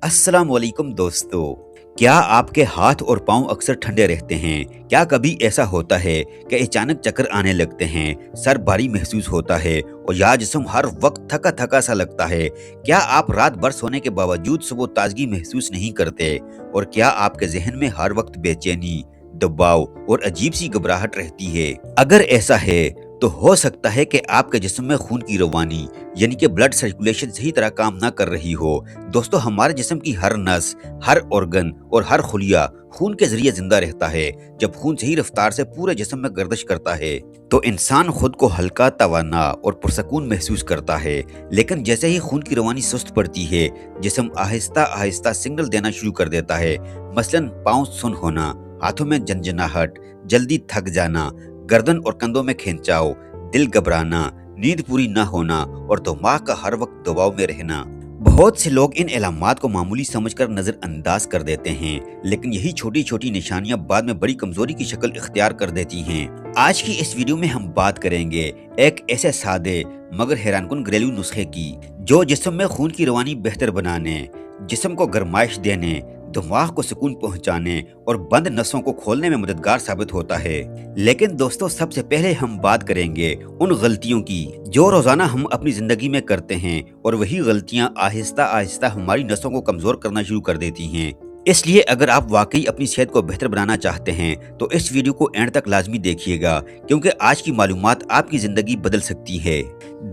अस्सलाम वालेकुम दोस्तों। क्या आपके हाथ और पांव अक्सर ठंडे रहते हैं? क्या कभी ऐसा होता है कि अचानक चक्कर आने लगते हैं, सर भारी महसूस होता है और या जिस्म हर वक्त थका थका सा लगता है? क्या आप रात भर सोने के बावजूद सुबह ताजगी महसूस नहीं करते? और क्या आपके जहन में हर वक्त बेचैनी, दबाव और अजीब सी घबराहट रहती है? अगर ऐसा है तो हो सकता है कि आपके जिस्म में खून की रवानी यानी कि ब्लड सर्कुलेशन सही तरह काम ना कर रही हो। दोस्तों, हमारे जिस्म की हर नस, हर ऑर्गन और हर खुलिया खून के जरिए जिंदा रहता है। जब खून सही रफ्तार से पूरे जिस्म में गर्दिश करता है तो इंसान खुद को हल्का, तवाना और पुरसकून महसूस करता है। लेकिन जैसे ही खून की रवानी सुस्त पड़ती है, जिस्म आहिस्ता आहिस्ता सिग्नल देना शुरू कर देता है। मसलन पाँव सुन होना, हाथों में झंझनाहट, जल्दी थक जाना, गर्दन और कंधों में खिंचाव, दिल घबराना, नींद पूरी न होना और दिमाग का हर वक्त दबाव में रहना। बहुत से लोग इन अलामात को मामूली समझकर नजरअंदाज कर देते हैं, लेकिन यही छोटी छोटी निशानियां बाद में बड़ी कमजोरी की शक्ल इख्तियार कर देती हैं। आज की इस वीडियो में हम बात करेंगे एक ऐसे सादे मगर हैरानकुन घरेलू नुस्खे की जो जिस्म में खून की रवानी बेहतर बनाने, जिस्म को गर्माइश देने, दिमाग को सुकून पहुंचाने और बंद नसों को खोलने में मददगार साबित होता है। लेकिन दोस्तों, सबसे पहले हम बात करेंगे उन गलतियों की जो रोजाना हम अपनी जिंदगी में करते हैं और वही गलतियां आहिस्ता आहिस्ता हमारी नसों को कमजोर करना शुरू कर देती हैं। इसलिए अगर आप वाकई अपनी सेहत को बेहतर बनाना चाहते हैं तो इस वीडियो को एंड तक लाजमी देखिएगा, क्योंकि आज की मालूमात आपकी जिंदगी बदल सकती है।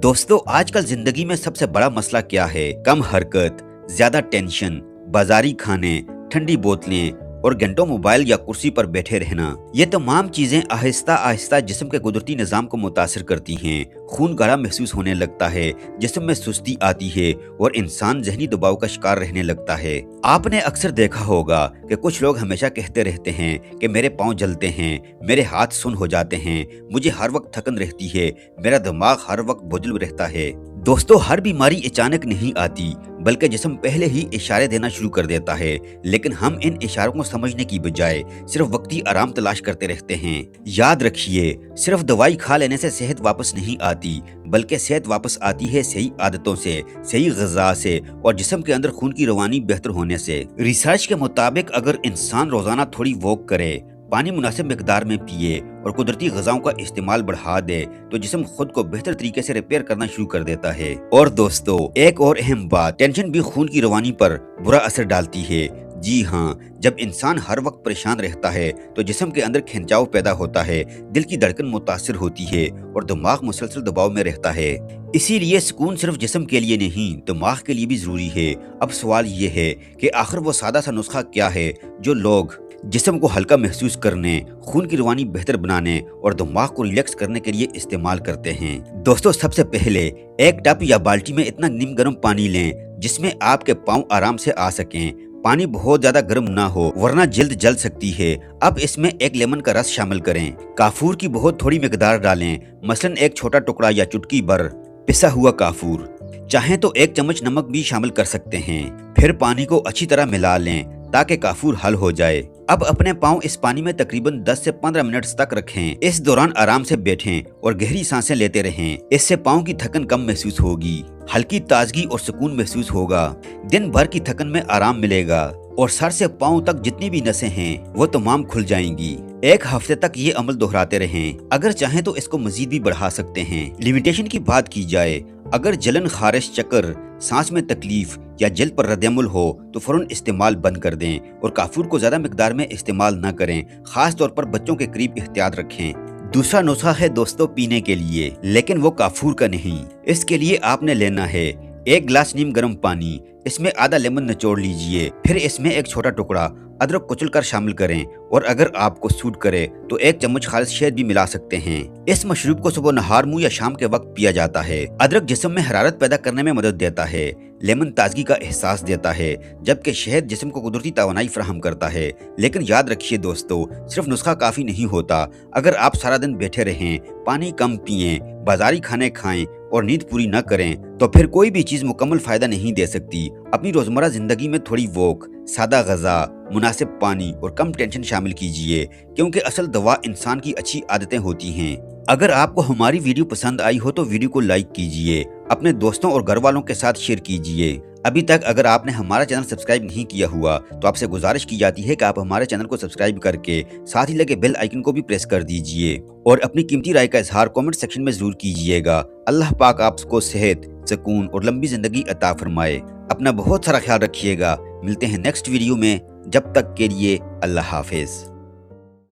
दोस्तों, आजकल जिंदगी में सबसे बड़ा मसला क्या है? कम हरकत, ज्यादा टेंशन, बाजारी खाने, ठंडी बोतलें और घंटों मोबाइल या कुर्सी पर बैठे रहना। ये तमाम चीजें आहिस्ता आहिस्ता जिस्म के कुदरती निजाम को मुतासिर करती हैं। खून गाढ़ा महसूस होने लगता है, जिस्म में सुस्ती आती है और इंसान जहनी दबाव का शिकार रहने लगता है। आपने अक्सर देखा होगा कि कुछ लोग हमेशा कहते रहते हैं कि मेरे पाँव जलते हैं, मेरे हाथ सुन्न हो जाते हैं, मुझे हर वक्त थकन रहती है, मेरा दिमाग हर वक्त बोझल रहता है। दोस्तों, हर बीमारी अचानक नहीं आती, बल्कि जिस्म पहले ही इशारे देना शुरू कर देता है। लेकिन हम इन इशारों को समझने की बजाय सिर्फ वक्ती आराम तलाश करते रहते हैं। याद रखिए, सिर्फ दवाई खा लेने से सेहत वापस नहीं आती, बल्कि सेहत वापस आती है सही आदतों से, सही ग़िज़ा से और जिस्म के अंदर खून की रवानी बेहतर होने से। रिसर्च के मुताबिक अगर इंसान रोजाना थोड़ी वॉक करे, पानी मुनासिब मिकदार में पिए और कुदरती ग़िज़ाओं का इस्तेमाल बढ़ा दे तो जिस्म खुद को बेहतर तरीके से रिपेयर करना शुरू कर देता है। और दोस्तों, एक और अहम बात, टेंशन भी खून की रवानी पर बुरा असर डालती है। जी हाँ, जब इंसान हर वक्त परेशान रहता है तो जिस्म के अंदर खिंचाव पैदा होता है, दिल की धड़कन मुतासिर होती है और दिमाग मुसलसल दबाव में रहता है। इसीलिए सुकून सिर्फ जिस्म के लिए नहीं, दिमाग के लिए भी जरूरी है। अब सवाल ये है कि आखिर वो सादा सा नुस्खा क्या है जो लोग जिस्म को हल्का महसूस करने, खून की रवानी बेहतर बनाने और दिमाग को रिलैक्स करने के लिए इस्तेमाल करते हैं। दोस्तों, सबसे पहले एक टब या बाल्टी में इतना नीम गर्म पानी लें जिसमें आपके पाँव आराम से आ सकें। पानी बहुत ज्यादा गर्म ना हो, वरना जल्द जल सकती है। अब इसमें एक लेमन का रस शामिल करें। काफूर की बहुत थोड़ी मिकदार डालें, मसलन एक छोटा टुकड़ा या चुटकी भर पिसा हुआ काफूर। चाहें तो एक चम्मच नमक भी शामिल कर सकते हैं। फिर पानी को अच्छी तरह मिला लें ताकि काफूर हल हो जाए। अब अपने पाँव इस पानी में तकरीबन 10 से 15 मिनट तक रखें। इस दौरान आराम से बैठें और गहरी सांसें लेते रहें। इससे पाँव की थकन कम महसूस होगी, हल्की ताजगी और सुकून महसूस होगा। दिन भर की थकन में आराम मिलेगा और सर से पाँव तक जितनी भी नसें हैं वो तमाम खुल जाएंगी। एक हफ्ते तक ये अमल दोहराते रहें। अगर चाहें तो इसको मजीद भी बढ़ा सकते हैं। लिमिटेशन की बात की जाए, अगर जलन, खारिश, चक्कर, सांस में तकलीफ या जल्द पर रद्दमल हो तो फौरन इस्तेमाल बंद कर दें और काफूर को ज्यादा मिकदार में इस्तेमाल न करें। खास तौर पर बच्चों के करीब एहतियात रखें। दूसरा नुस्खा है दोस्तों पीने के लिए, लेकिन वो काफूर का नहीं। इसके लिए आपने लेना है एक गिलास नीम गर्म पानी, इसमें आधा लेमन निचोड़ लीजिए। फिर इसमें एक छोटा टुकड़ा अदरक कुचल कर शामिल करें और अगर आपको सूट करे तो एक चम्मच खालिस शहद भी मिला सकते हैं। इस मशरूब को सुबह नहार, मुंह या शाम के वक्त पिया जाता है। अदरक जिस्म में हरारत पैदा करने में मदद देता है, लेमन ताजगी का एहसास देता है, जबकि शहद जिस्म को कुदरती तवानाई फराहम करता है। लेकिन याद रखिए दोस्तों, सिर्फ नुस्खा काफी नहीं होता। अगर आप सारा दिन बैठे रहें, पानी कम पिएं, बाजारी खाने खाएं और नींद पूरी न करें तो फिर कोई भी चीज मुकम्मल फायदा नहीं दे सकती। अपनी रोजमर्रा जिंदगी में थोड़ी वॉक, सादा ग़िज़ा, मुनासिब पानी और कम टेंशन शामिल कीजिए, क्योंकि असल दवा इंसान की अच्छी आदतें होती हैं। अगर आपको हमारी वीडियो पसंद आई हो तो वीडियो को लाइक कीजिए, अपने दोस्तों और घर वालों के साथ शेयर कीजिए। अभी तक अगर आपने हमारा चैनल सब्सक्राइब नहीं किया हुआ तो आपसे गुजारिश की जाती है कि आप हमारे चैनल को सब्सक्राइब करके साथ ही लगे बेल आइकन को भी प्रेस कर दीजिए और अपनी कीमती राय का इजहार कमेंट सेक्शन में जरूर कीजिएगा। अल्लाह पाक आपको सेहत, सुकून और लंबी जिंदगी अता फरमाए। अपना बहुत सारा ख्याल रखिएगा। मिलते हैं नेक्स्ट वीडियो में, जब तक के लिए अल्लाह हाफिज।